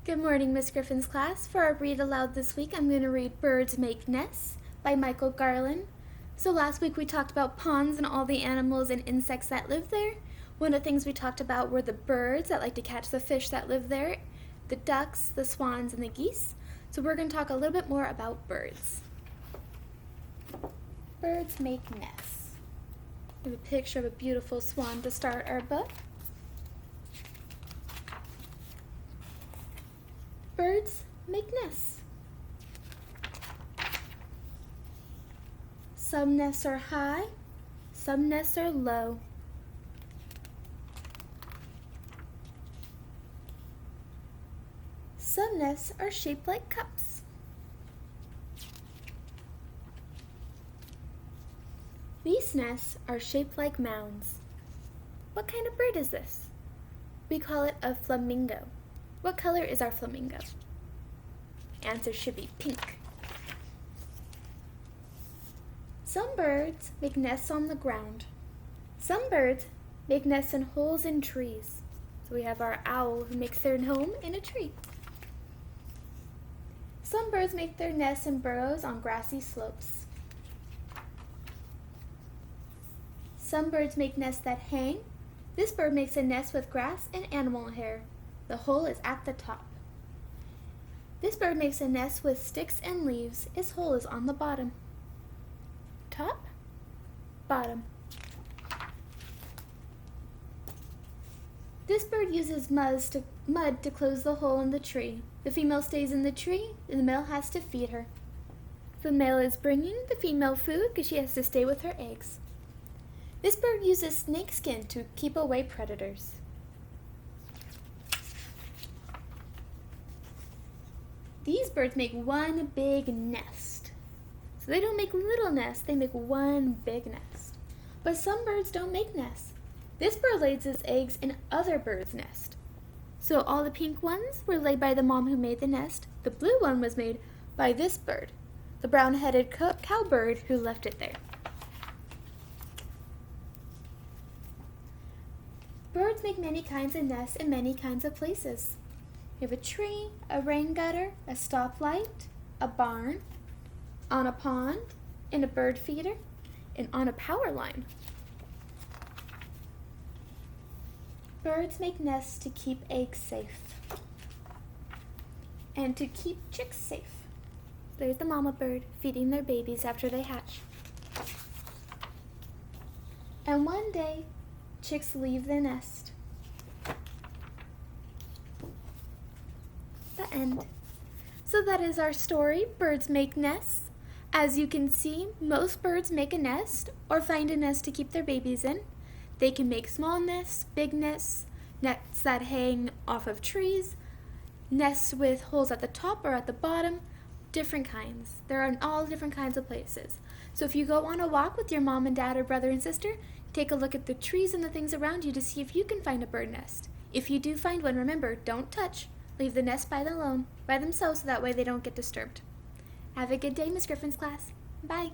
Good morning, Miss Griffin's class. For our read aloud this week, I'm going to read Birds Make Nests by Garland. So last week we talked about ponds and all the animals and insects that live there. One of the things we talked about were the birds that like to catch the fish that live there, the ducks, the swans, and the geese. So we're going to talk a little bit more about birds. Birds make nests. We have a picture of a beautiful swan to start our book. Birds make nests. Some nests are high, some nests are low. Some nests are shaped like cups. These nests are shaped like mounds. What kind of bird is this? We call it a flamingo. What color is our flamingo? Answer should be pink. Some birds make nests on the ground. Some birds make nests in holes in trees. So we have our owl who makes their home in a tree. Some birds make their nests in burrows on grassy slopes. Some birds make nests that hang. This bird makes a nest with grass and animal hair. The hole is at the top. This bird makes a nest with sticks and leaves. Its hole is on the bottom. Top, bottom. This bird uses mud to close the hole in the tree. The female stays in the tree, and the male has to feed her. The male is bringing the female food because she has to stay with her eggs. This bird uses snakeskin to keep away predators. These birds make one big nest. So they don't make little nests, they make one big nest. But some birds don't make nests. This bird lays its eggs in other birds' nests. So all the pink ones were laid by the mom who made the nest. The blue one was made by this bird, the brown-headed cowbird who left it there. Birds make many kinds of nests in many kinds of places. We have a tree, a rain gutter, a stoplight, a barn, on a pond, in a bird feeder, and on a power line. Birds make nests to keep eggs safe and to keep chicks safe. There's the mama bird feeding their babies after they hatch. And one day, chicks leave the nest. The end. So that is our story, Birds Make Nests. As you can see, most birds make a nest or find a nest to keep their babies in. They can make small nests, big nests, nests that hang off of trees, nests with holes at the top or at the bottom, different kinds. They're in all different kinds of places. So if you go on a walk with your mom and dad or brother and sister, take a look at the trees and the things around you to see if you can find a bird nest. If you do find one, remember, don't touch. Leave the nest by themselves so that way they don't get disturbed. Have a good day, Miss Griffin's class. Bye.